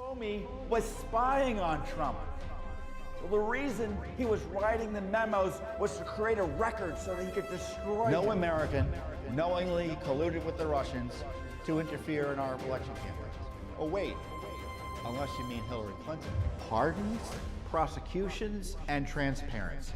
Comey was spying on Trump. Well, the reason he was writing the memos was to create a record so that he could destroy No him. American knowingly colluded with the Russians to interfere in our election campaigns. Oh, wait, unless you mean Hillary Clinton. Pardons, prosecutions, and transparency.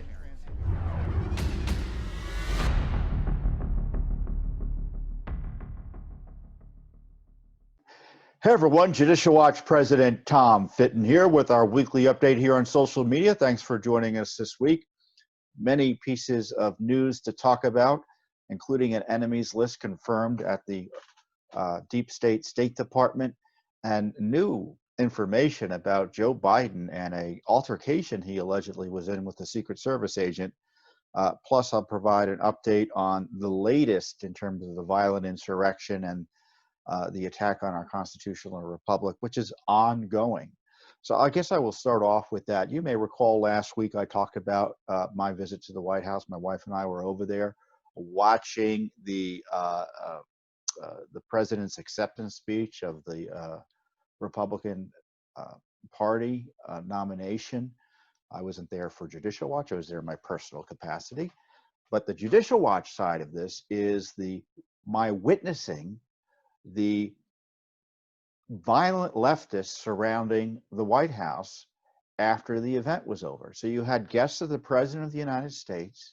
Hey everyone, Judicial Watch President Tom Fitton here with our weekly update here on social media. Thanks for joining us this week. Many pieces of news to talk about, including an enemies list confirmed at the Deep State Department, and new information about Joe Biden and an altercation he allegedly was in with a Secret Service agent. Plus, I'll provide an update on the latest in terms of the violent insurrection and the attack on our constitutional republic, which is ongoing. So I guess I will start off with that. You may recall last week I talked about my visit to the White House. My wife and I were over there watching the president's acceptance speech of the Republican Party nomination. I wasn't there for Judicial Watch. I was there in my personal capacity. But the Judicial Watch side of this is my witnessing the violent leftists surrounding the White House after the event was over. So you had guests of the President of the United States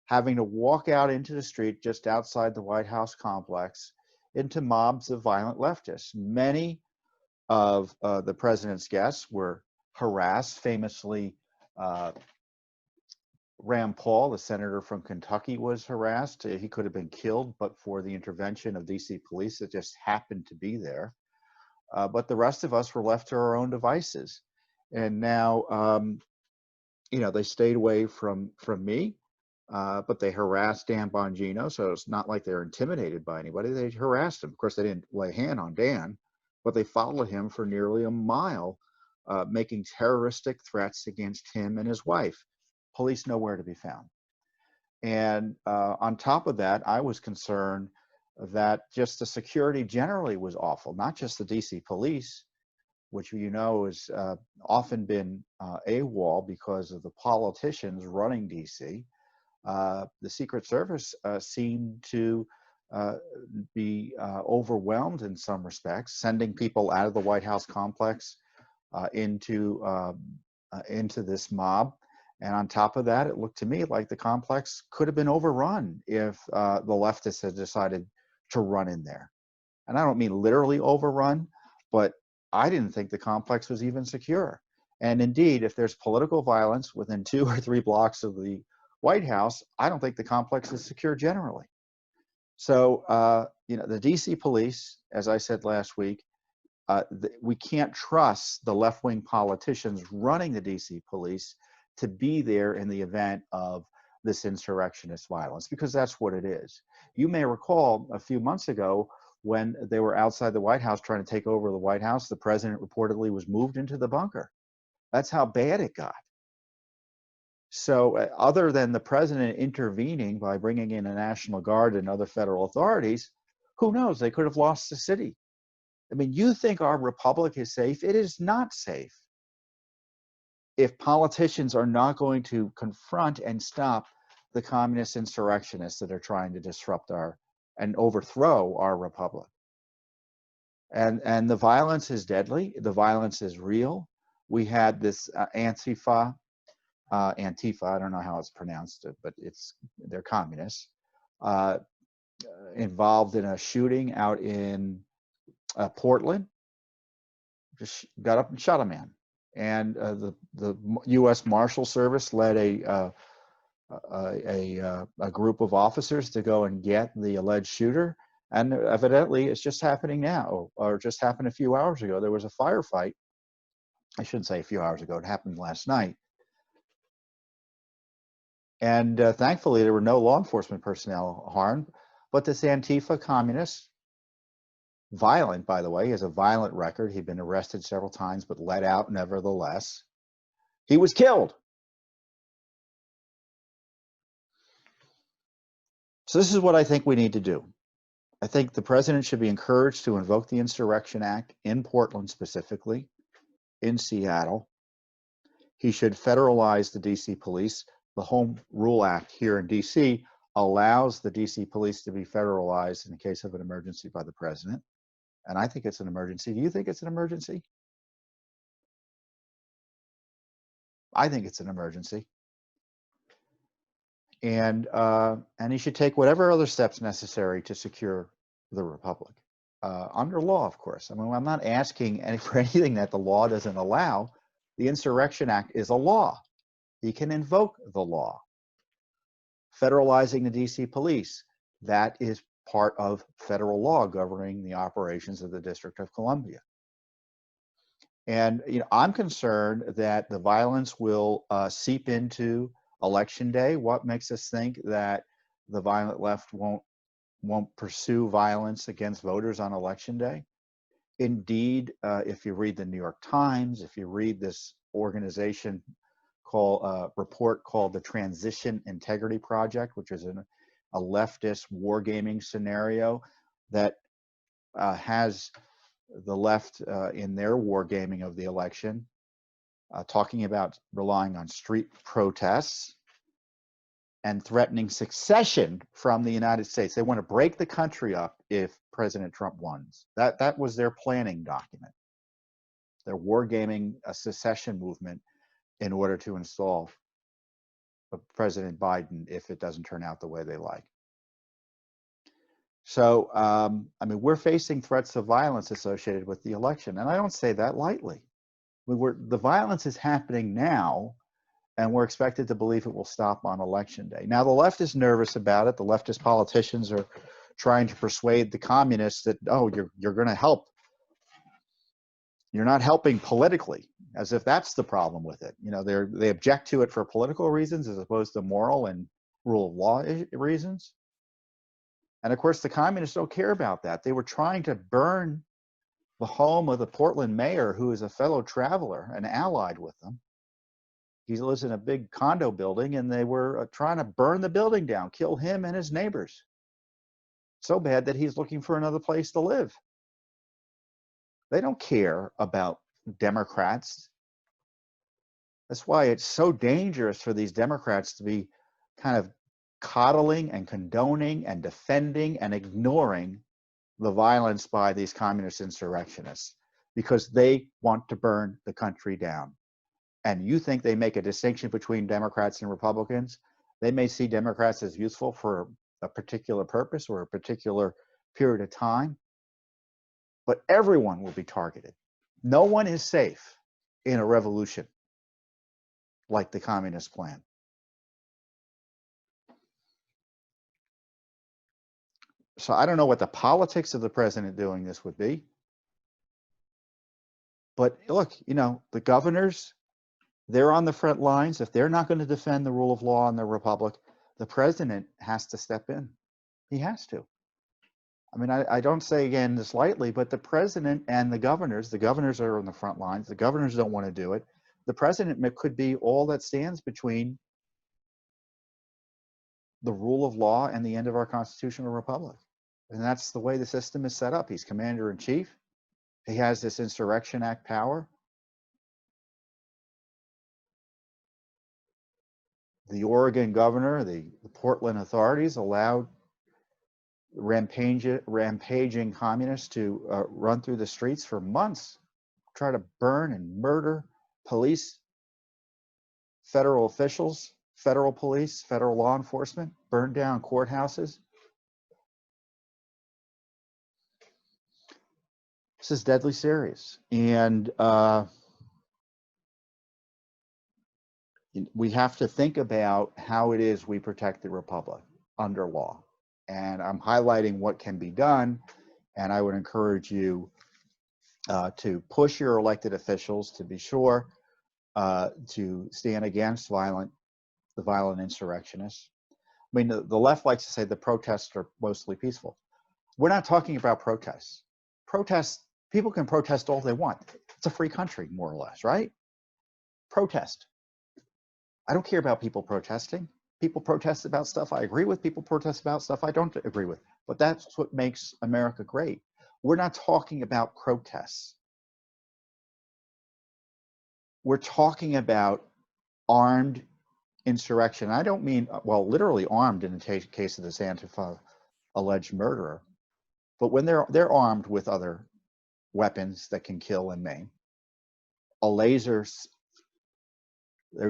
having to walk out into the street just outside the White House complex into mobs of violent leftists. Many of the President's guests were harassed. Famously, Rand Paul, the senator from Kentucky, was harassed. He could have been killed, but for the intervention of DC police that just happened to be there. But the rest of us were left to our own devices. And now, they stayed away from me, but they harassed Dan Bongino. So it's not like they're intimidated by anybody. They harassed him. Of course, they didn't lay a hand on Dan, but they followed him for nearly a mile, making terroristic threats against him and his wife. Police nowhere to be found. And on top of that, I was concerned that just the security generally was awful, not just the DC police, which has often been AWOL because of the politicians running DC. The Secret Service seemed to be overwhelmed in some respects, sending people out of the White House complex into this mob. And on top of that, it looked to me like the complex could have been overrun if the leftists had decided to run in there. And I don't mean literally overrun, but I didn't think the complex was even secure. And indeed, if there's political violence within 2 or 3 blocks of the White House, I don't think the complex is secure generally. So, the DC police, as I said last week, we can't trust the left-wing politicians running the DC police to be there in the event of this insurrectionist violence, because that's what it is. You may recall a few months ago when they were outside the White House trying to take over the White House, the president reportedly was moved into the bunker. That's how bad it got. So other than the president intervening by bringing in a National Guard and other federal authorities, who knows? They could have lost the city. I mean, you think our republic is safe? It is not safe if politicians are not going to confront and stop the communist insurrectionists that are trying to disrupt and overthrow our republic. And the violence is deadly. The violence is real. We had this Antifa, I don't know how it's pronounced, but they're communists, involved in a shooting out in Portland. Just got up and shot a man. And the U.S. Marshal Service led a group of officers to go and get the alleged shooter. And evidently, it's just happening now, or just happened a few hours ago. There was a firefight. I shouldn't say a few hours ago. It happened last night. And thankfully, there were no law enforcement personnel harmed. But this Antifa communist, violent, by the way, he has a violent record. He'd been arrested several times, but let out nevertheless. He was killed. So this is what I think we need to do. I think the president should be encouraged to invoke the Insurrection Act in Portland specifically, in Seattle. He should federalize the DC police. The Home Rule Act here in DC allows the DC police to be federalized in the case of an emergency by the president. And I think it's an emergency. Do you think it's an emergency? I think it's an emergency. And he should take whatever other steps necessary to secure the republic, under law, of course. I mean, I'm not asking for anything that the law doesn't allow. The Insurrection Act is a law. He can invoke the law. Federalizing the DC police, that is part of federal law governing the operations of the District of Columbia. And I'm concerned that the violence will seep into Election Day. What makes us think that the violent left won't pursue violence against voters on Election Day? Indeed, if you read the New York Times, if you read this organization report called the Transition Integrity Project, which is a leftist wargaming scenario that has the left in their wargaming of the election, talking about relying on street protests and threatening secession from the United States. They want to break the country up if President Trump wins. That was their planning document. They're wargaming a secession movement in order to install President Biden if it doesn't turn out the way they like. So, I mean, we're facing threats of violence associated with the election, and I don't say that lightly. The violence is happening now, and we're expected to believe it will stop on Election Day. Now, the left is nervous about it. The leftist politicians are trying to persuade the communists that, oh, you're going to help. You're not helping politically, as if that's the problem with it. They object to it for political reasons as opposed to moral and rule of law reasons. And of course, the communists don't care about that. They were trying to burn the home of the Portland mayor, who is a fellow traveler and allied with them. He lives in a big condo building, and they were trying to burn the building down, kill him and his neighbors. So bad that he's looking for another place to live. They don't care about Democrats. That's why it's so dangerous for these Democrats to be kind of coddling and condoning and defending and ignoring the violence by these communist insurrectionists, because they want to burn the country down. And you think they make a distinction between Democrats and Republicans? They may see Democrats as useful for a particular purpose or a particular period of time, but everyone will be targeted. No one is safe in a revolution like the communist plan. So I don't know what the politics of the president doing this would be. But look, the governors, they're on the front lines. If they're not going to defend the rule of law in the republic, the president has to step in. He has to. I mean, I don't say again this lightly, but the president and the governors are on the front lines. The governors don't want to do it. The president could be all that stands between the rule of law and the end of our constitutional republic. And that's the way the system is set up. He's commander in chief. He has this Insurrection Act power. The Oregon governor, the Portland authorities allowed rampaging communists to run through the streets for months, try to burn and murder police, federal officials, federal police, federal law enforcement, burn down courthouses. This is deadly serious. And we have to think about how it is we protect the republic under law. And I'm highlighting what can be done. And I would encourage you to push your elected officials to be sure to stand against the violent insurrectionists. I mean, the left likes to say the protests are mostly peaceful. We're not talking about protests. People can protest all they want. It's a free country, more or less, right? Protest. I don't care about people protesting. People protest about stuff I agree with. People protest about stuff I don't agree with. But that's what makes America great. We're not talking about protests. We're talking about armed insurrection. I don't mean, well, literally armed in the case of this Antifa alleged murderer, but when they're armed with other weapons that can kill and maim, they're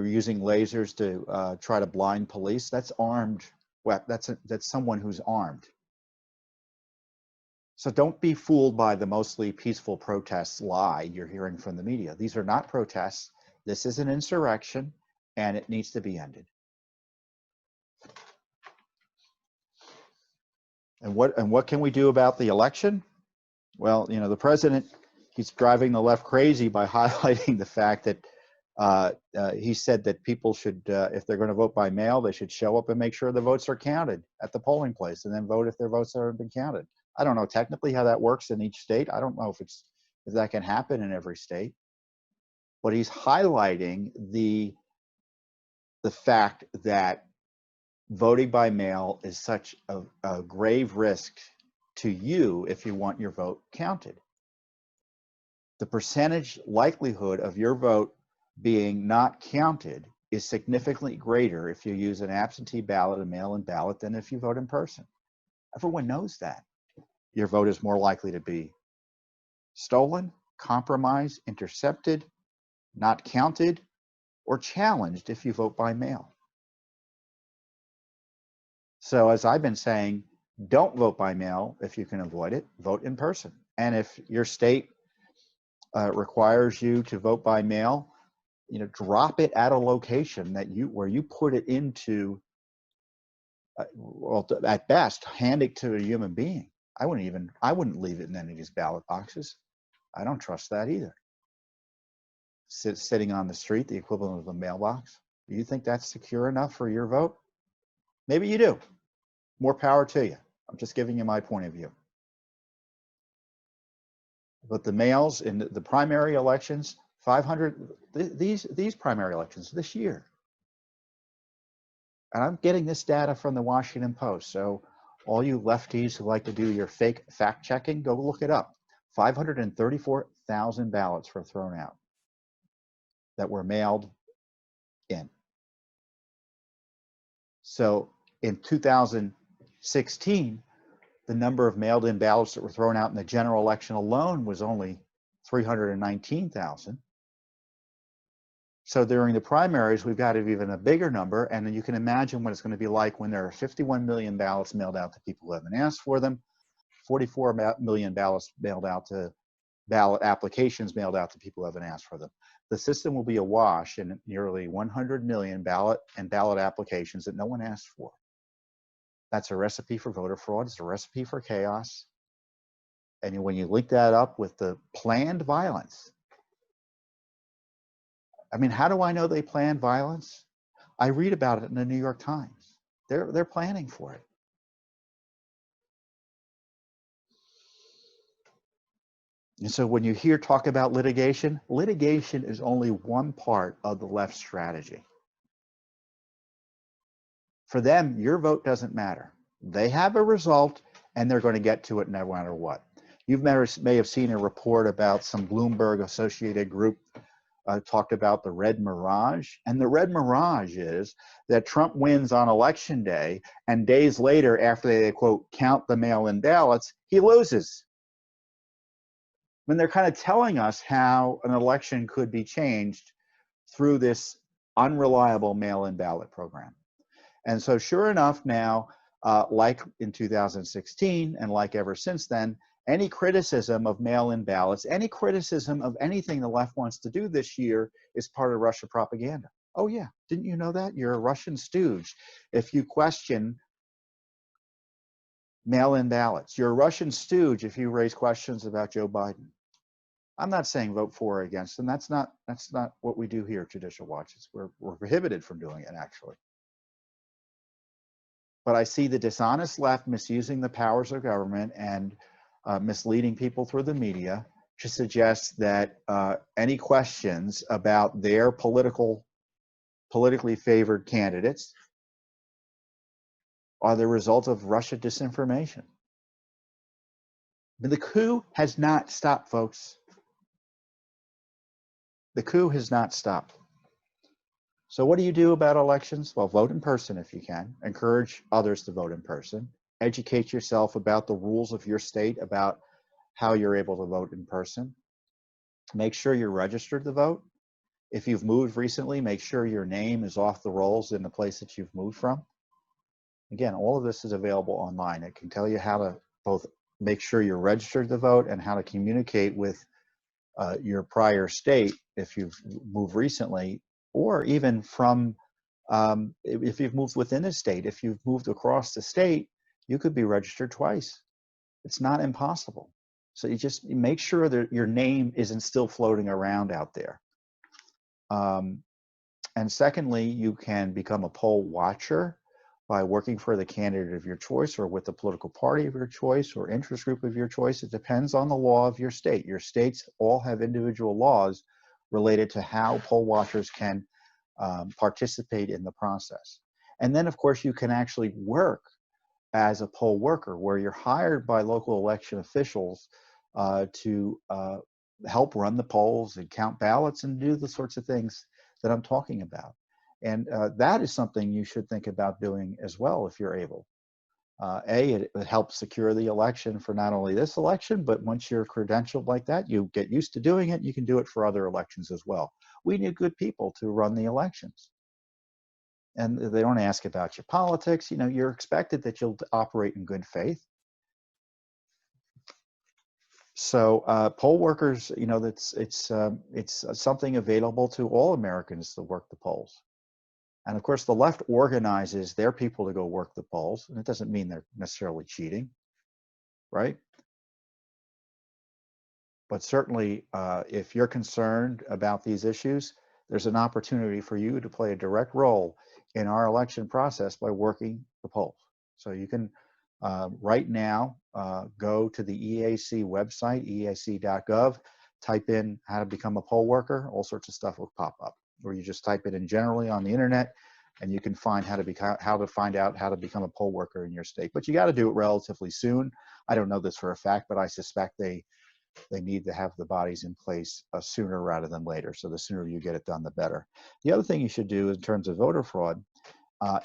using lasers to try to blind police. That's armed. That's someone who's armed. So don't be fooled by the mostly peaceful protests lie you're hearing from the media. These are not protests. This is an insurrection, and it needs to be ended. And what can we do about the election? Well, you know, the president, he's driving the left crazy by highlighting the fact that he said that people should, if they're going to vote by mail, they should show up and make sure the votes are counted at the polling place, and then vote if their votes haven't been counted. I don't know technically how that works in each state. I don't know if that can happen in every state. But he's highlighting the fact that voting by mail is such a grave risk to you if you want your vote counted. The percentage likelihood of your vote being not counted is significantly greater if you use an absentee ballot, a mail-in ballot, than if you vote in person. Everyone knows that. Your vote is more likely to be stolen, compromised, intercepted, not counted, or challenged if you vote by mail. So as I've been saying, don't vote by mail if you can avoid it. Vote in person. And if your state requires you to vote by mail, you know, drop it at a location that where you put it into. Well, at best, hand it to a human being. I wouldn't leave it in any of these ballot boxes. I don't trust that either. Sitting on the street, the equivalent of a mailbox. Do you think that's secure enough for your vote? Maybe you do. More power to you. I'm just giving you my point of view. But the mails in the primary elections, 500, these primary elections this year. And I'm getting this data from the Washington Post. So all you lefties who like to do your fake fact checking, go look it up. 534,000 ballots were thrown out that were mailed in. So in 2016, the number of mailed in ballots that were thrown out in the general election alone was only 319,000. So during the primaries, we've got even a bigger number, and then you can imagine what it's going to be like when there are 51 million ballots mailed out to people who haven't asked for them, 44 million ballots mailed out to ballot applications mailed out to people who haven't asked for them. The system will be awash in nearly 100 million ballot applications that no one asked for. That's a recipe for voter fraud. It's a recipe for chaos. And when you link that up with the planned violence, I mean, how do I know they planned violence? I read about it in the New York Times. They're planning for it. And so when you hear talk about litigation, litigation is only one part of the left strategy. For them, your vote doesn't matter. They have a result, and they're going to get to it no matter what. You may have seen a report about some Bloomberg associated group talked about the red mirage. And the red mirage is that Trump wins on election day, and days later, after they, quote, count the mail-in ballots, he loses. When they're kind of telling us how an election could be changed through this unreliable mail-in ballot program. And so sure enough now, like in 2016 and like ever since then, any criticism of mail-in ballots, any criticism of anything the left wants to do this year is part of Russian propaganda. Oh yeah, didn't you know that? You're a Russian stooge if you question mail-in ballots. You're a Russian stooge if you raise questions about Joe Biden. I'm not saying vote for or against them. That's not what we do here at Judicial Watch. We're prohibited from doing it, actually. But I see the dishonest left misusing the powers of government and misleading people through the media to suggest that any questions about their politically favored candidates are the result of Russia disinformation. But the coup has not stopped, folks. The coup has not stopped. So what do you do about elections? Well, vote in person if you can. Encourage others to vote in person. Educate yourself about the rules of your state, about how you're able to vote in person. Make sure you're registered to vote. If you've moved recently, make sure your name is off the rolls in the place that you've moved from. Again, all of this is available online. It can tell you how to both make sure you're registered to vote and how to communicate with your prior state if you've moved recently, or even from if you've moved within a state. If you've moved across the state, you could be registered twice. It's not impossible. So you just make sure that your name isn't still floating around out there. And secondly, you can become a poll watcher by working for the candidate of your choice or with the political party of your choice or interest group of your choice. It depends on the law of your state. Your states all have individual laws related to how poll watchers can participate in the process. And then, of course, you can actually work as a poll worker, where you're hired by local election officials to help run the polls and count ballots and do the sorts of things that I'm talking about. And that is something you should think about doing as well if you're able. It helps secure the election for not only this election, but once you're credentialed like that, you get used to doing it, you can do it for other elections as well. We need good people to run the elections. And they don't ask about your politics. You know, you're expected that you'll operate in good faith. So poll workers, you know, it's something available to all Americans to work the polls. And of course, the left organizes their people to go work the polls, and it doesn't mean they're necessarily cheating, right? But certainly, if you're concerned about these issues, there's an opportunity for you to play a direct role in our election process by working the polls. So you can, right now, go to the EAC website, eac.gov, type in how to become a poll worker, all sorts of stuff will pop up. Or you just type it in generally on the internet, and you can find how to find out how to become a poll worker in your state. But you got to do it relatively soon. I don't know this for a fact, but I suspect they need to have the bodies in place sooner rather than later. So the sooner you get it done, the better. The other thing you should do in terms of voter fraud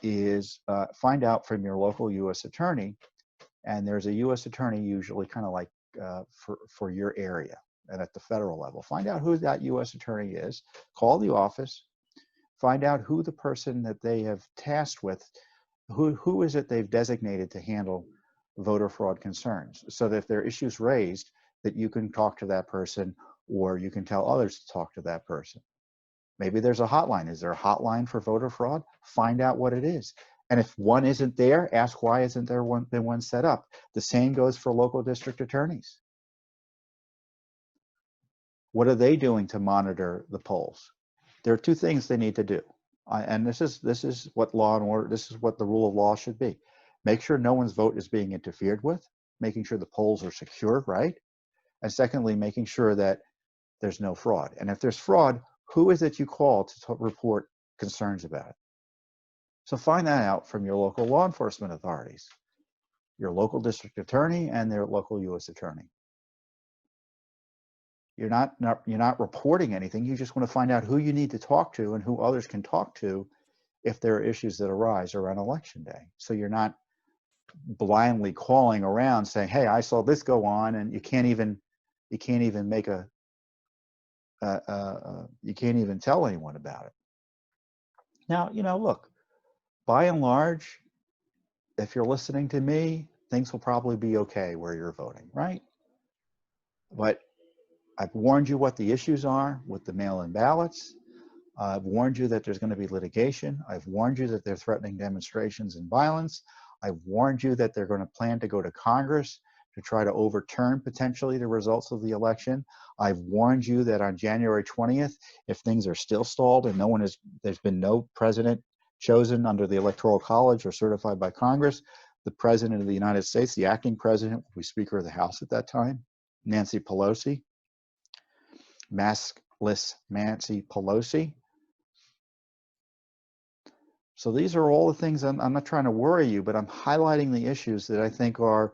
is find out from your local U.S. attorney, and there's a U.S. attorney usually kind of like for your area and at the federal level. Find out who that U.S. attorney is, call the office, find out who the person that they have tasked with, who is it they've designated to handle voter fraud concerns, so that if there are issues raised, that you can talk to that person, or you can tell others to talk to that person. Maybe there's a hotline. Is there a hotline for voter fraud? Find out what it is. And if one isn't there, ask why isn't there been one set up. The same goes for local district attorneys. What are they doing to monitor the polls? There are two things they need to do. And this is what law and order, this is what the rule of law should be. Make sure no one's vote is being interfered with, making sure the polls are secure, right? And secondly, making sure that there's no fraud. And if there's fraud, who is it you call to report concerns about it? So find that out from your local law enforcement authorities, your local district attorney and their local U.S. attorney. You're not reporting anything. You just want to find out who you need to talk to and who others can talk to if there are issues that arise around election day. So you're not blindly calling around saying, "Hey, I saw this go on," and you can't even make a you can't even tell anyone about it. Now, you know, look, by and large, if you're listening to me, things will probably be okay where you're voting, right? But I've warned you what the issues are with the mail-in ballots. I've warned you that there's going to be litigation. I've warned you that they're threatening demonstrations and violence. I've warned you that they're going to plan to go to Congress to try to overturn potentially the results of the election. I've warned you that on January 20th, if things are still stalled and there's been no president chosen under the Electoral College or certified by Congress, the President of the United States, the acting president, will be Speaker of the House at that time, Nancy Pelosi, maskless Nancy Pelosi. So these are all the things I'm not trying to worry you, but I'm highlighting the issues that I think are,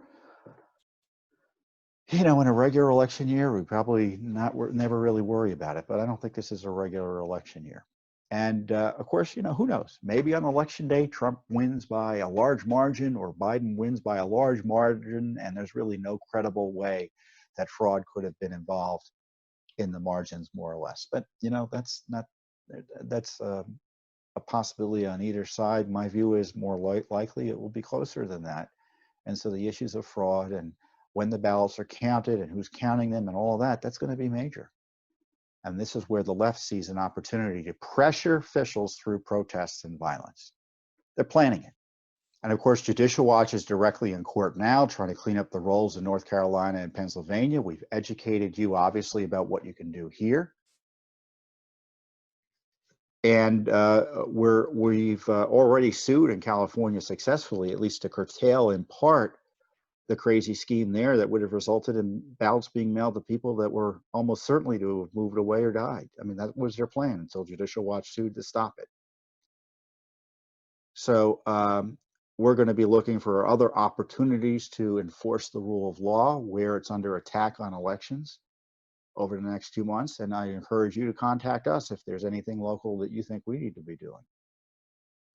in a regular election year, we probably never really worry about it, but I don't think this is a regular election year. And of course, who knows? Maybe on election day, Trump wins by a large margin or Biden wins by a large margin, and there's really no credible way that fraud could have been involved in the margins, more or less. But, that's a possibility on either side. My view is more likely it will be closer than that. And so the issues of fraud and when the ballots are counted and who's counting them and all of that, that's going to be major. And this is where the left sees an opportunity to pressure officials through protests and violence. They're planning it. And of course, Judicial Watch is directly in court now, trying to clean up the rolls in North Carolina and Pennsylvania. We've educated you, obviously, about what you can do here. And we've already sued in California successfully, at least to curtail in part the crazy scheme there that would have resulted in ballots being mailed to people that were almost certainly to have moved away or died. I mean, that was their plan until Judicial Watch sued to stop it. So we're going to be looking for other opportunities to enforce the rule of law where it's under attack on elections over the next 2 months. And I encourage you to contact us if there's anything local that you think we need to be doing.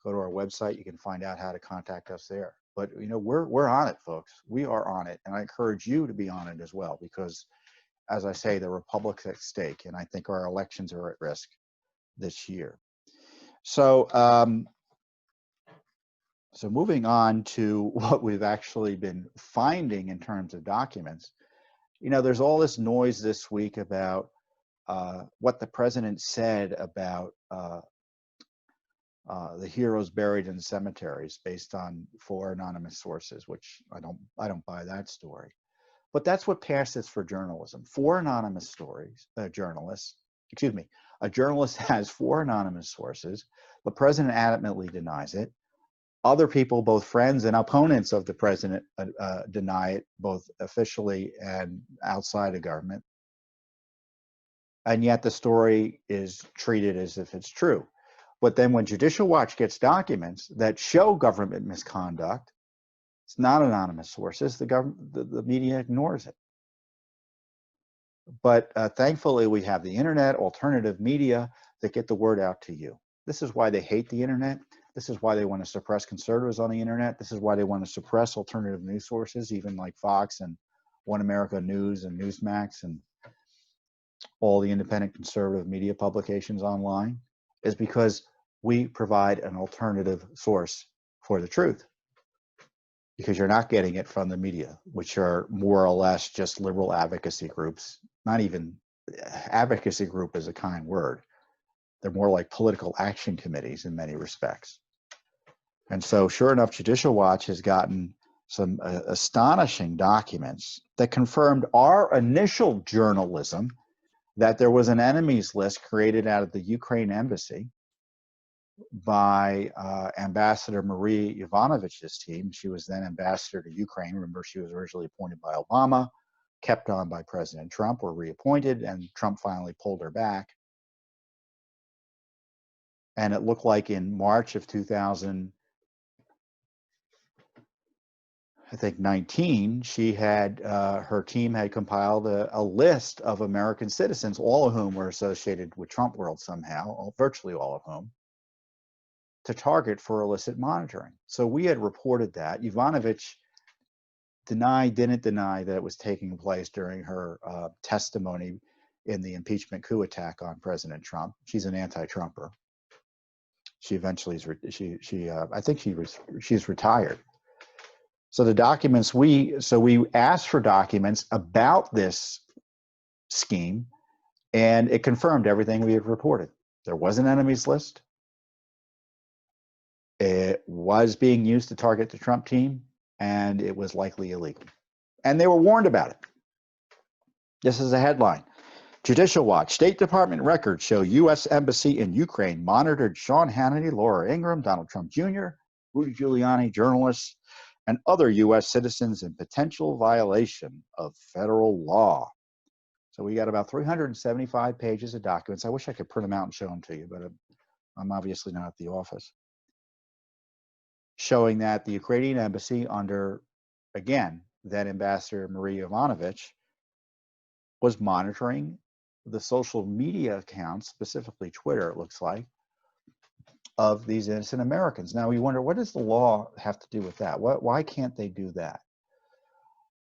Go to our website. You can find out how to contact us there. But we're on it, folks. We are on it, and I encourage you to be on it as well, because, as I say, the republic's at stake, and I think our elections are at risk this year. So, so moving on to what we've actually been finding in terms of documents. There's all this noise this week about what the president said about the heroes buried in cemeteries based on 4 anonymous sources, which I don't buy that story. But that's what passes for journalism. 4 anonymous stories, journalists, excuse me, a journalist has 4 anonymous sources. The president adamantly denies it. Other people, both friends and opponents of the president, deny it, both officially and outside of government. And yet the story is treated as if it's true. But then when Judicial Watch gets documents that show government misconduct, it's not anonymous sources. The media ignores it. But thankfully, we have the internet, alternative media that get the word out to you. This is why they hate the internet. This is why they want to suppress conservatives on the internet. This is why they want to suppress alternative news sources, even like Fox and One America News and Newsmax and all the independent conservative media publications online, is because we provide an alternative source for the truth. Because you're not getting it from the media, which are more or less just liberal advocacy groups. Not even advocacy group is a kind word. They're more like political action committees in many respects. And so sure enough, Judicial Watch has gotten some astonishing documents that confirmed our initial journalism that there was an enemies list created out of the Ukraine embassy by Ambassador Marie Yovanovitch's team. She was then ambassador to Ukraine. Remember, she was originally appointed by Obama, kept on by President Trump, or reappointed, and Trump finally pulled her back. And it looked like in March of 2019, she had her team had compiled a list of American citizens, all of whom were associated with Trump world somehow, virtually all of whom, to target for illicit monitoring. So we had reported that. Yovanovitch didn't deny that it was taking place during her testimony in the impeachment coup attack on President Trump. She's an anti-Trumper. She eventually I think she's retired. So the documents we asked for documents about this scheme, and it confirmed everything we had reported. There was an enemies list. It was being used to target the Trump team, and it was likely illegal. And they were warned about it. This is a headline. Judicial Watch, State Department records show U.S. Embassy in Ukraine monitored Sean Hannity, Laura Ingraham, Donald Trump Jr., Rudy Giuliani, journalists, and other U.S. citizens in potential violation of federal law. So we got about 375 pages of documents. I wish I could print them out and show them to you, but I'm obviously not at the office. showing that the Ukrainian embassy under, again, then Ambassador Marie Yovanovitch, was monitoring the social media accounts, specifically Twitter, it looks like, of these innocent Americans. Now we wonder, what does the law have to do with that? Why can't they do that?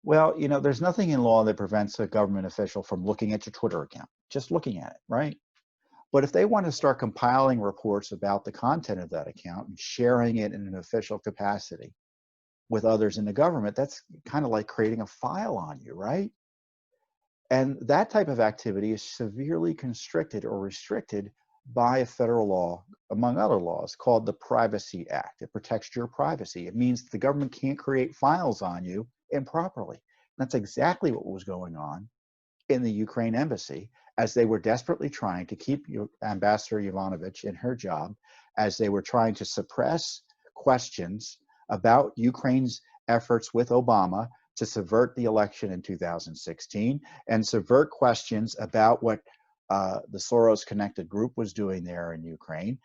Well, you know, there's nothing in law that prevents a government official from looking at your Twitter account, just looking at it, right? But if they want to start compiling reports about the content of that account and sharing it in an official capacity with others in the government, that's kind of like creating a file on you, right? And that type of activity is severely constricted or restricted by a federal law, among other laws, called the Privacy Act. It protects your privacy. It means the government can't create files on you improperly. That's exactly what was going on in the Ukraine embassy, as they were desperately trying to keep Ambassador Yovanovitch in her job, as they were trying to suppress questions about Ukraine's efforts with Obama to subvert the election in 2016 and subvert questions about what the Soros-connected group was doing there in Ukraine,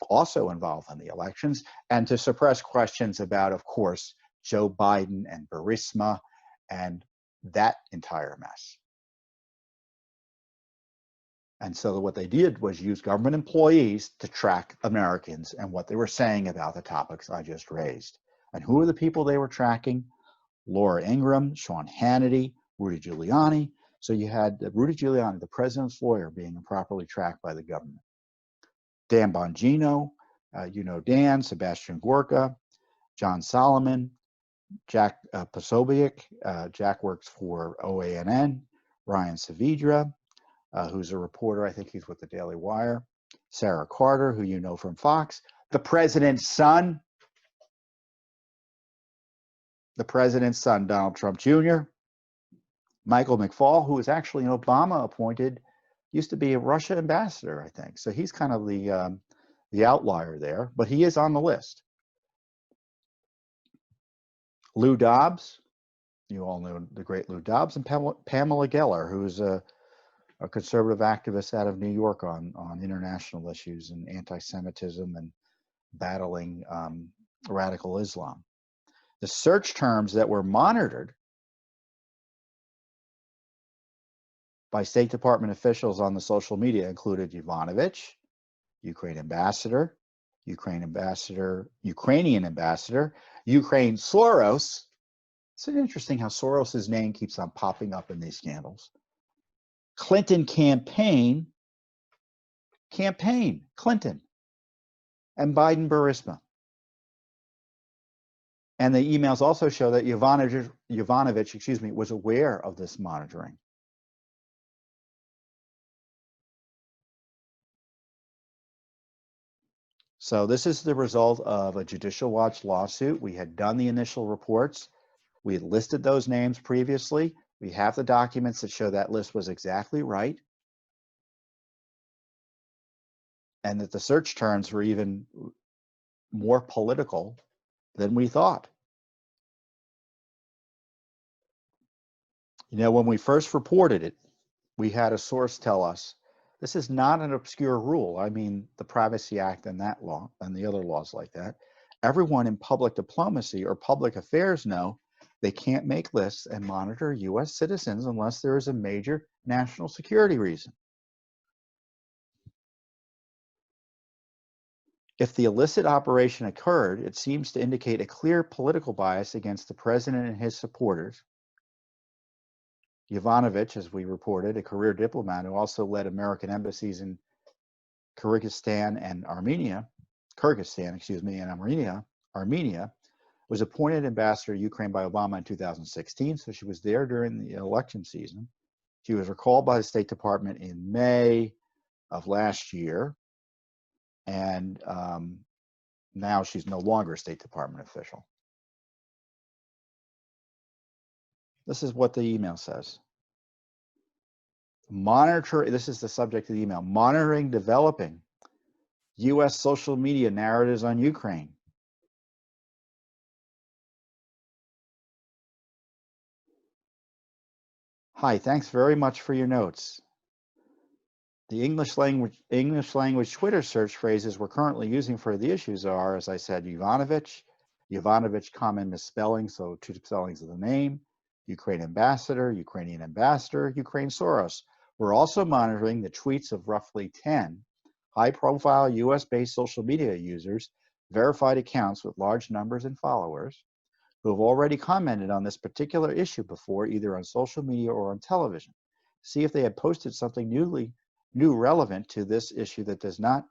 also involved in the elections, and to suppress questions about, of course, Joe Biden and Burisma and that entire mess. And so what they did was use government employees to track Americans and what they were saying about the topics I just raised. And who are the people they were tracking? Laura Ingraham, Sean Hannity, Rudy Giuliani. So you had Rudy Giuliani, the president's lawyer, being improperly tracked by the government. Dan Bongino, you know Dan, Sebastian Gorka, John Solomon, Jack Posobiec. Jack works for OANN. Ryan Saavedra, who's a reporter, I think he's with the Daily Wire. Sarah Carter, who you know from Fox. The president's son, Donald Trump Jr. Michael McFaul, who was actually an Obama appointed, used to be a Russia ambassador, I think. So he's kind of the outlier there, but he is on the list. Lou Dobbs, you all know the great Lou Dobbs, and Pamela Geller, who's a conservative activist out of New York on international issues and anti-Semitism and battling radical Islam. The search terms that were monitored by State Department officials on the social media included Yovanovitch, Ukrainian ambassador, Ukrainian ambassador, Ukraine Soros. It's interesting how Soros's name keeps on popping up in these scandals. Clinton campaign, Clinton, and Biden Burisma. And the emails also show that Yovanovitch, was aware of this monitoring. So this is the result of a Judicial Watch lawsuit. We had done the initial reports. We had listed those names previously. We have the documents that show that list was exactly right, and that the search terms were even more political than we thought. You know, when we first reported it, we had a source tell us, this is not an obscure rule. I mean, the Privacy Act and that law and the other laws like that. Everyone in public diplomacy or public affairs know they can't make lists and monitor U.S. citizens unless there is a major national security reason. If the illicit operation occurred, it seems to indicate a clear political bias against the president and his supporters. Yovanovitch, as we reported, a career diplomat who also led American embassies in Kyrgyzstan and Armenia, was appointed ambassador to Ukraine by Obama in 2016, so she was there during the election season. She was recalled by the State Department in May of last year, and now she's no longer a State Department official. This is what the email says. This is the subject of the email, monitoring developing U.S. social media narratives on Ukraine. Hi, thanks very much for your notes. The English language Twitter search phrases we're currently using for the issues are, as I said, Yovanovitch, Yovanovitch common misspelling, so two spellings of the name, Ukrainian ambassador, Ukraine Soros. We're also monitoring the tweets of roughly 10 high-profile US-based social media users, verified accounts with large numbers and followers, who have already commented on this particular issue before, either on social media or on television. See if they had posted something new relevant to this issue that does not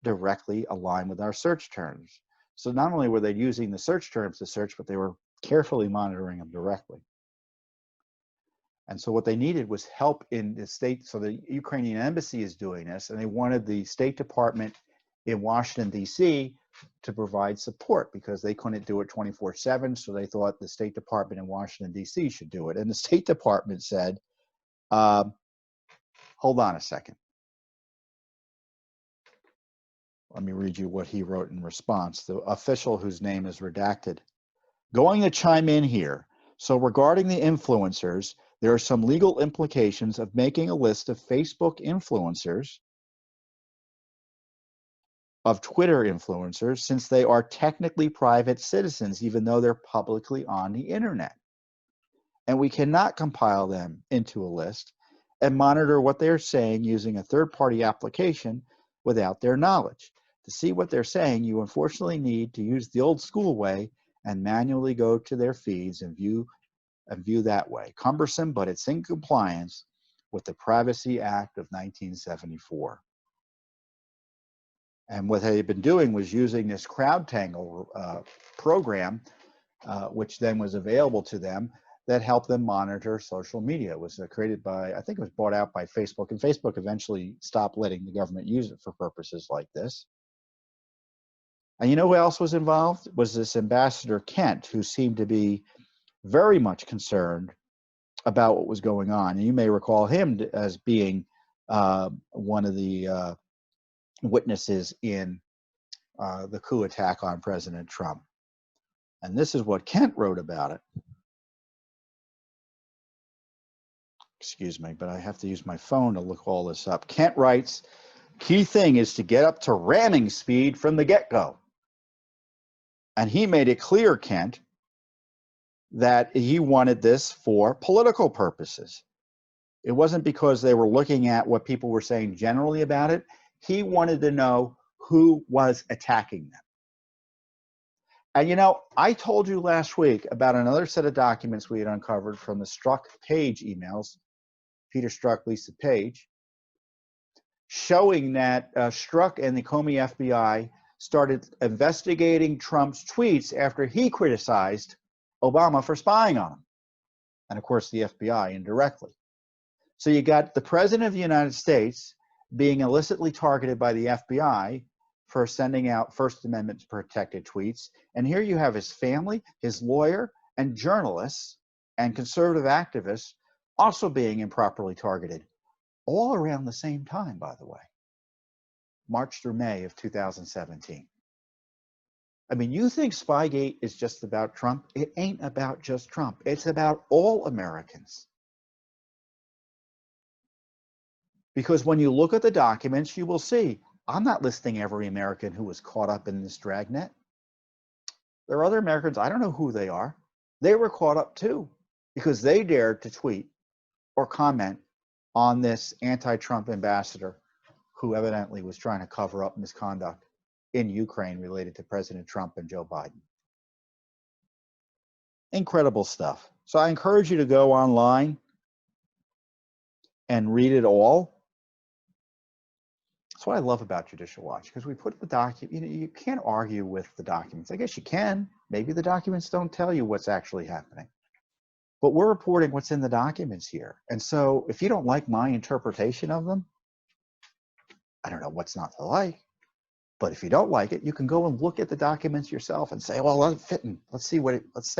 directly align with our search terms. So not only were they using the search terms to search, but they were carefully monitoring them directly. And so what they needed was help in the state. So the Ukrainian embassy is doing this, and they wanted the State Department in Washington, D.C. to provide support because they couldn't do it 24/7. So they thought the State Department in Washington, D.C. should do it. And the State Department said, hold on a second. Let me read you what he wrote in response. The official, whose name is redacted, going to chime in here. So regarding the influencers, there are some legal implications of making a list of Facebook influencers, of Twitter influencers, since they are technically private citizens, even though they're publicly on the internet. And we cannot compile them into a list and monitor what they're saying using a third-party application without their knowledge. To see what they're saying, you unfortunately need to use the old school way and manually go to their feeds and view that way. Cumbersome, but it's in compliance with the Privacy Act of 1974. And what they had been doing was using this CrowdTangle program, which then was available to them, that helped them monitor social media. It was created by, I think it was bought out by Facebook, and Facebook eventually stopped letting the government use it for purposes like this. And you know who else was involved? Was this Ambassador Kent, who seemed to be very much concerned about what was going on. And you may recall him as being one of the witnesses in the coup attack on President Trump. And this is what Kent wrote about it. Excuse me, but I have to use my phone to look all this up. Kent writes, key thing is to get up to ramming speed from the get-go. And he made it clear, Kent, that he wanted this for political purposes. It wasn't because they were looking at what people were saying generally about it. He wanted to know who was attacking them. And you know, I told you last week about another set of documents we had uncovered from the Strzok-Page emails, Peter Strzok, Lisa Page, showing that Strzok and the Comey FBI started investigating Trump's tweets after he criticized Obama for spying on him. And of course, the FBI indirectly. So you got the President of the United States being illicitly targeted by the FBI for sending out First Amendment protected tweets. And here you have his family, his lawyer, and journalists and conservative activists also being improperly targeted, all around the same time, by the way, March through May of 2017. I mean, you think Spygate is just about Trump? It ain't about just Trump. It's about all Americans. Because when you look at the documents, you will see, I'm not listing every American who was caught up in this dragnet. There are other Americans, I don't know who they are. They were caught up too, because they dared to tweet or comment on this anti-Trump ambassador who evidently was trying to cover up misconduct in Ukraine related to President Trump and Joe Biden. Incredible stuff. So I encourage you to go online and read it all. That's what I love about Judicial Watch, because we put the document, you know, you can't argue with the documents. I guess you can. Maybe the documents don't tell you what's actually happening. But we're reporting what's in the documents here. And so if you don't like my interpretation of them, I don't know what's not to like. But if you don't like it, you can go and look at the documents yourself and say, well, let's see what let's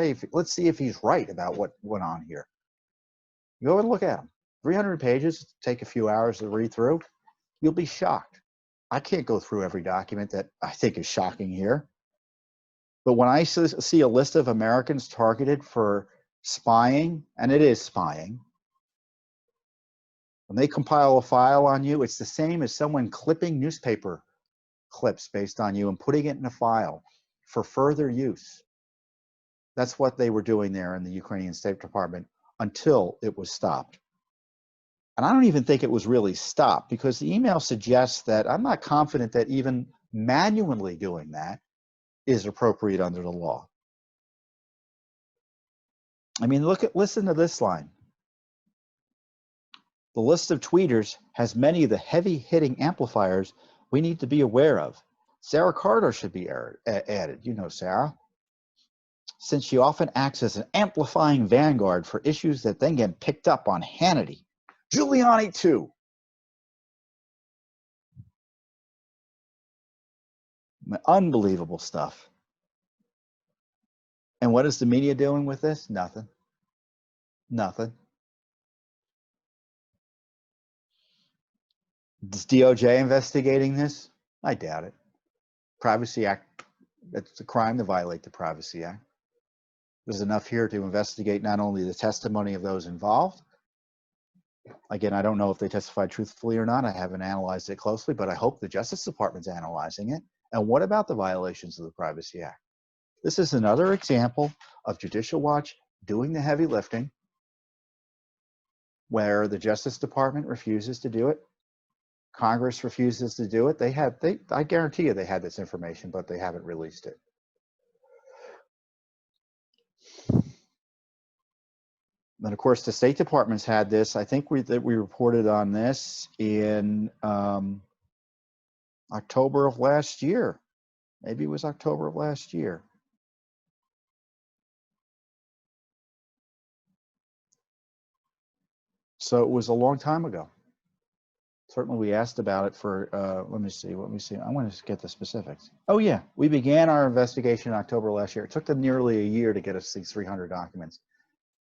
see if he's right about what went on here. Go and look at them. 300 pages, take a few hours to read through. You'll be shocked. I can't go through every document that I think is shocking here. But when I see a list of Americans targeted for spying, and it is spying, when they compile a file on you, it's the same as someone clipping newspaper clips based on you and putting it in a file for further use. That's what they were doing there in the Ukrainian State Department until it was stopped. And I don't even think it was really stopped, because the email suggests that I'm not confident that even manually doing that is appropriate under the law. I mean, listen to this line. The list of tweeters has many of the heavy-hitting amplifiers we need to be aware of. Sarah Carter should be added. You know Sarah, since she often acts as an amplifying vanguard for issues that then get picked up on Hannity. Giuliani too. Unbelievable stuff. And what is the media doing with this? Nothing. Nothing. Is DOJ investigating this? I doubt it. Privacy Act, it's a crime to violate the Privacy Act. There's enough here to investigate not only the testimony of those involved. Again, I don't know if they testified truthfully or not. I haven't analyzed it closely, but I hope the Justice Department's analyzing it. And what about the violations of the Privacy Act? This is another example of Judicial Watch doing the heavy lifting, where the Justice Department refuses to do it. Congress refuses to do it. I guarantee you they had this information, but they haven't released it. And of course, the State Department's had this. I think we reported on this in October of last year. Maybe it was October of last year. So it was a long time ago. Certainly we asked about it for, let me see. I want to get the specifics. Oh yeah, we began our investigation in October last year. It took them nearly a year to get us these 300 documents.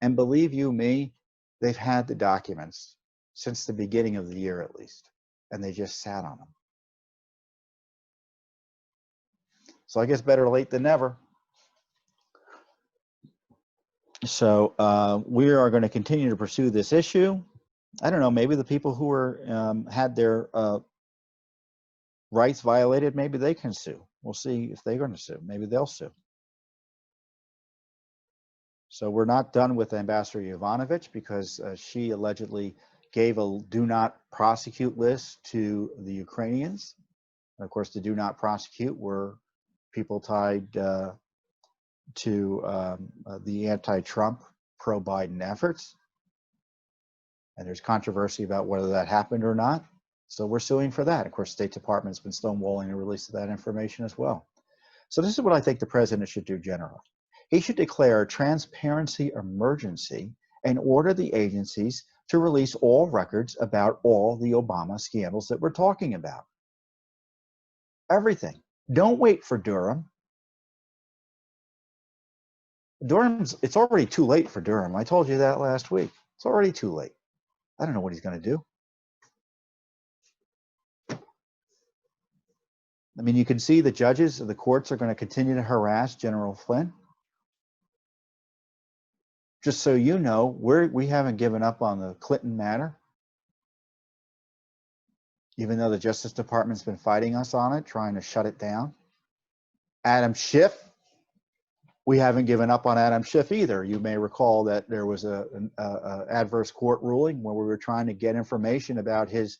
And believe you me, they've had the documents since the beginning of the year at least, and they just sat on them. So I guess better late than never. So we are going to continue to pursue this issue. I don't know, maybe the people who were had their rights violated, maybe they can sue. We'll see if they're going to sue. Maybe they'll sue. So we're not done with Ambassador Yovanovitch, because she allegedly gave a do not prosecute list to the Ukrainians. And of course, the do not prosecute were people tied to the anti-Trump, pro-Biden efforts. And there's controversy about whether that happened or not. So we're suing for that. Of course, State Department's been stonewalling the release of that information as well. So this is what I think the president should do generally. He should declare a transparency emergency and order the agencies to release all records about all the Obama scandals that we're talking about. Everything. Don't wait for Durham. It's already too late for Durham. I told you that last week. It's already too late. I don't know what he's going to do. I mean, you can see the judges of the courts are going to continue to harass General Flynn. Just so you know, we haven't given up on the Clinton matter, even though the Justice Department's been fighting us on it, trying to shut it down. Adam Schiff, we haven't given up on Adam Schiff either. You may recall that there was an adverse court ruling where we were trying to get information about his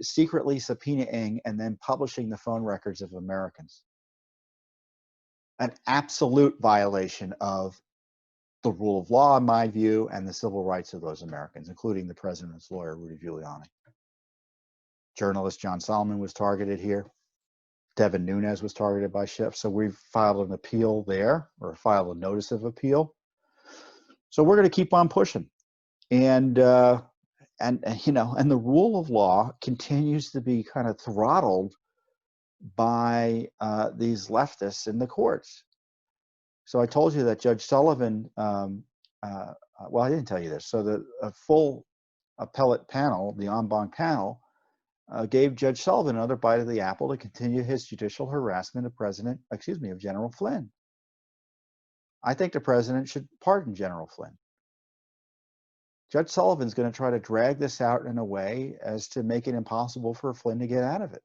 secretly subpoenaing and then publishing the phone records of Americans. An absolute violation of the rule of law, in my view, and the civil rights of those Americans, including the president's lawyer, Rudy Giuliani. Journalist John Solomon was targeted here. Devin Nunes was targeted by Schiff. So we've filed an appeal there, or filed a notice of appeal. So we're going to keep on pushing. And the rule of law continues to be kind of throttled by these leftists in the courts. So I told you that Judge Sullivan, well, I didn't tell you this. So the full appellate panel, the en banc panel, gave Judge Sullivan another bite of the apple to continue his judicial harassment of General Flynn. I think the president should pardon General Flynn. Judge Sullivan's going to try to drag this out in a way as to make it impossible for Flynn to get out of it.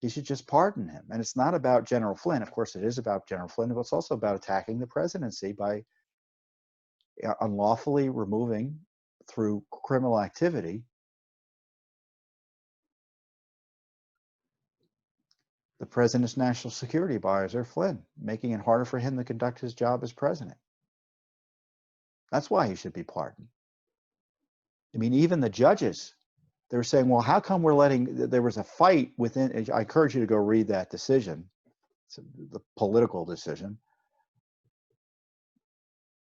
He should just pardon him. And it's not about General Flynn. Of course, it is about General Flynn, but it's also about attacking the presidency by unlawfully removing, through criminal activity, the president's national security advisor, Flynn, making it harder for him to conduct his job as president. That's why he should be pardoned. I mean, even the judges, they were saying, well, how come we're letting, there was a fight within, I encourage you to go read that decision. It's the political decision,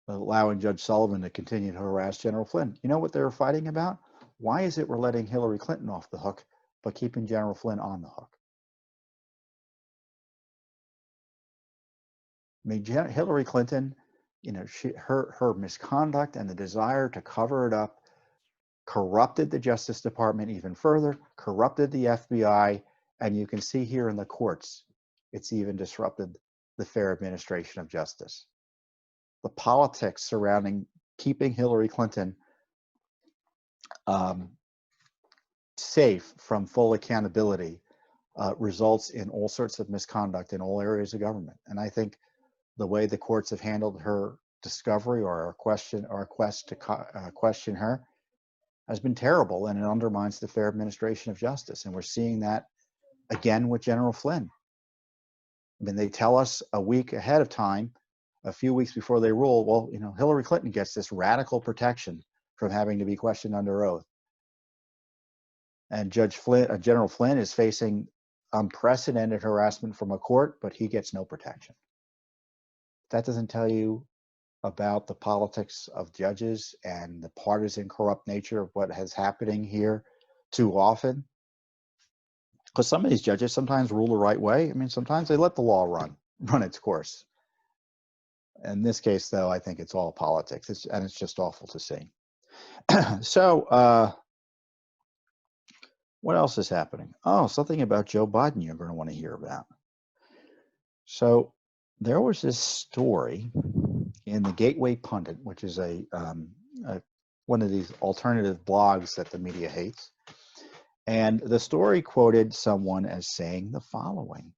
allowing Judge Sullivan to continue to harass General Flynn. You know what they were fighting about? Why is it we're letting Hillary Clinton off the hook, but keeping General Flynn on the hook? I mean, Hillary Clinton, you know, her misconduct and the desire to cover it up corrupted the Justice Department even further, corrupted the FBI, and you can see here in the courts, it's even disrupted the fair administration of justice. The politics surrounding keeping Hillary Clinton safe from full accountability results in all sorts of misconduct in all areas of government. And I think the way the courts have handled her discovery or our quest to question her has been terrible, and it undermines the fair administration of justice. And we're seeing that again with General Flynn. I mean, they tell us a week ahead of time, a few weeks before they rule, well, you know, Hillary Clinton gets this radical protection from having to be questioned under oath. And General Flynn is facing unprecedented harassment from a court, but he gets no protection. That doesn't tell you about the politics of judges and the partisan, corrupt nature of what is happening here too often. Because some of these judges sometimes rule the right way. I mean, sometimes they let the law run its course. In this case, though, I think it's all politics, and it's just awful to see. So, what else is happening? Oh, something about Joe Biden you're going to want to hear about. So, there was this story in the Gateway Pundit, which is one of these alternative blogs that the media hates. And the story quoted someone as saying the following.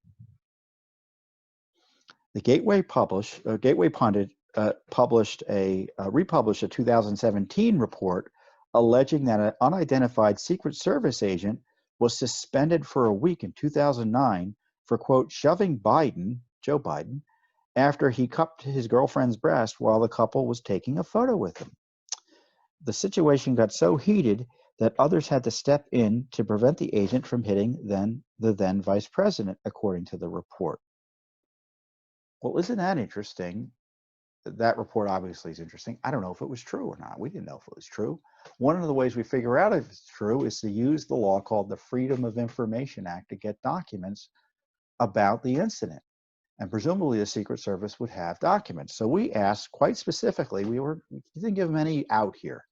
The Gateway Pundit republished a 2017 report alleging that an unidentified Secret Service agent was suspended for a week in 2009 for, quote, shoving Joe Biden, after he cupped his girlfriend's breast while the couple was taking a photo with him. The situation got so heated that others had to step in to prevent the agent from hitting the then vice president, according to the report. Well, isn't that interesting? That report obviously is interesting. I don't know if it was true or not. We didn't know if it was true. One of the ways we figure out if it's true is to use the law called the Freedom of Information Act to get documents about the incident. And presumably the Secret Service would have documents. So we asked quite specifically, we didn't give them any out here.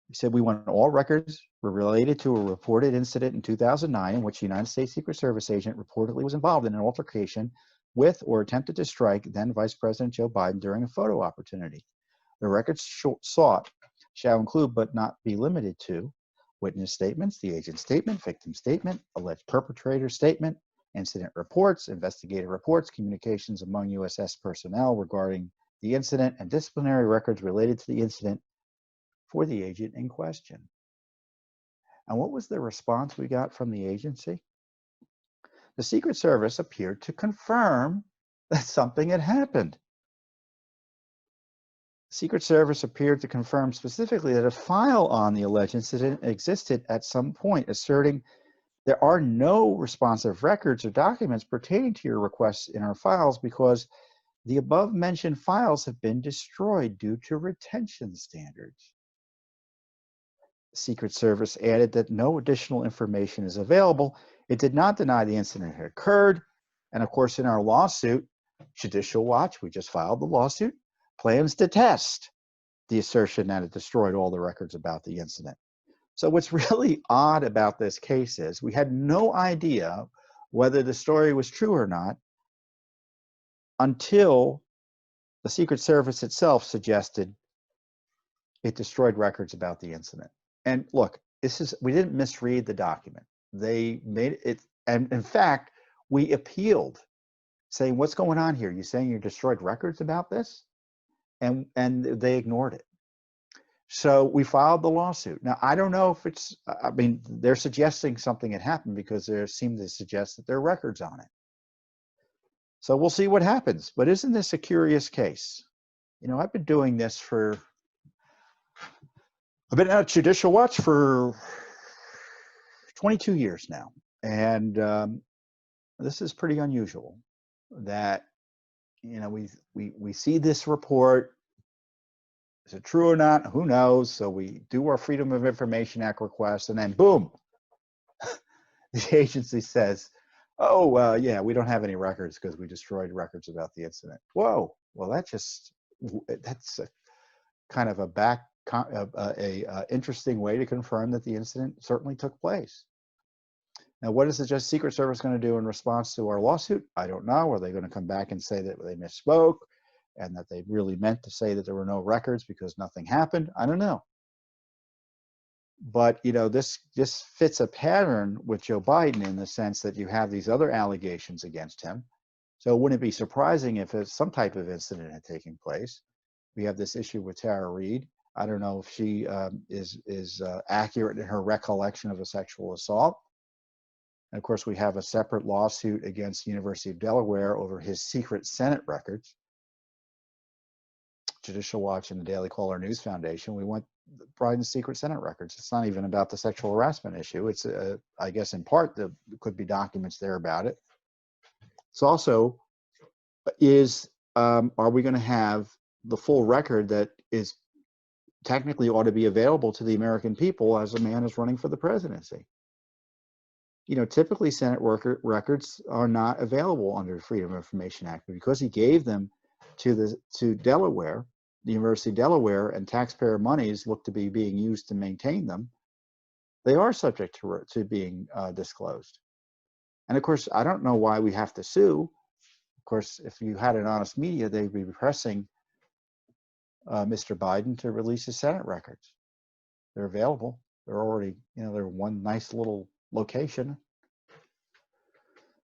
We said we want all records related to a reported incident in 2009 in which a United States Secret Service agent reportedly was involved in an altercation with or attempted to strike then Vice President Joe Biden during a photo opportunity. The records sought shall include but not be limited to witness statements, the agent's statement, victim statement, alleged perpetrator statement, incident reports, investigative reports, communications among USS personnel regarding the incident, and disciplinary records related to the incident for the agent in question. And what was the response we got from the agency? The Secret Service appeared to confirm that something had happened. The Secret Service appeared to confirm specifically that a file on the alleged incident existed at some point, asserting there are no responsive records or documents pertaining to your requests in our files because the above-mentioned files have been destroyed due to retention standards. The Secret Service added that no additional information is available. It did not deny the incident had occurred. And of course, in our lawsuit, Judicial Watch, we just filed the lawsuit, plans to test the assertion that it destroyed all the records about the incident. So what's really odd about this case is we had no idea whether the story was true or not until the Secret Service itself suggested it destroyed records about the incident. And look, we didn't misread the document. they made it, and in fact, we appealed, saying, "What's going on here? You saying you destroyed records about this?" And they ignored it. So we filed the lawsuit. Now, I don't know if it's, I mean, they're suggesting something had happened because they seem to suggest that there are records on it. So we'll see what happens. But isn't this a curious case? You know, I've been doing this I've been at Judicial Watch for 22 years now. And this is pretty unusual that, you know, we see this report. Is it true or not? Who knows? So we do our Freedom of Information Act request, and then boom, the agency says, "Oh, yeah, we don't have any records because we destroyed records about the incident." Whoa! Well, that's a kind of a interesting way to confirm that the incident certainly took place. Now, what is the Secret Service going to do in response to our lawsuit? I don't know. Are they going to come back and say that they misspoke and that they really meant to say that there were no records because nothing happened? I don't know. But, you know, this fits a pattern with Joe Biden in the sense that you have these other allegations against him. So wouldn't it be surprising if some type of incident had taken place? We have this issue with Tara Reade. I don't know if she is accurate in her recollection of a sexual assault. And of course, we have a separate lawsuit against the University of Delaware over his secret Senate records. Judicial Watch and the Daily Caller News Foundation, we want Biden's secret Senate records. It's not even about the sexual harassment issue. It's, I guess, in part, there could be documents there about it. It's also, are we going to have the full record that is technically ought to be available to the American people as a man is running for the presidency? You know, typically Senate records are not available under the Freedom of Information Act, but because he gave them to Delaware, the University of Delaware, and taxpayer monies look to be being used to maintain them, they are subject to being disclosed. And of course, I don't know why we have to sue. Of course, if you had an honest media, they'd be pressing Mr. Biden to release his Senate records. They're available. They're already, you know, they're one nice little location.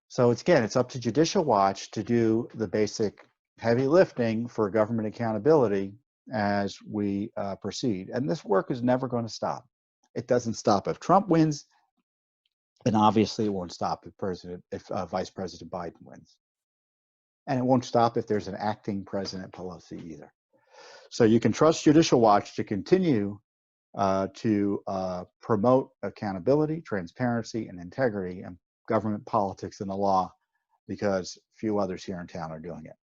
So it's up to Judicial Watch to do the basic heavy lifting for government accountability as we proceed. And this work is never going to stop. It doesn't stop if Trump wins, and obviously it won't stop if Vice President Biden wins. And it won't stop if there's an acting President Pelosi either. So you can trust Judicial Watch to continue to promote accountability, transparency, and integrity in government politics and the law, because few others here in town are doing it.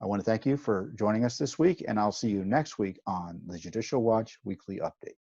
I want to thank you for joining us this week, and I'll see you next week on the Judicial Watch Weekly Update.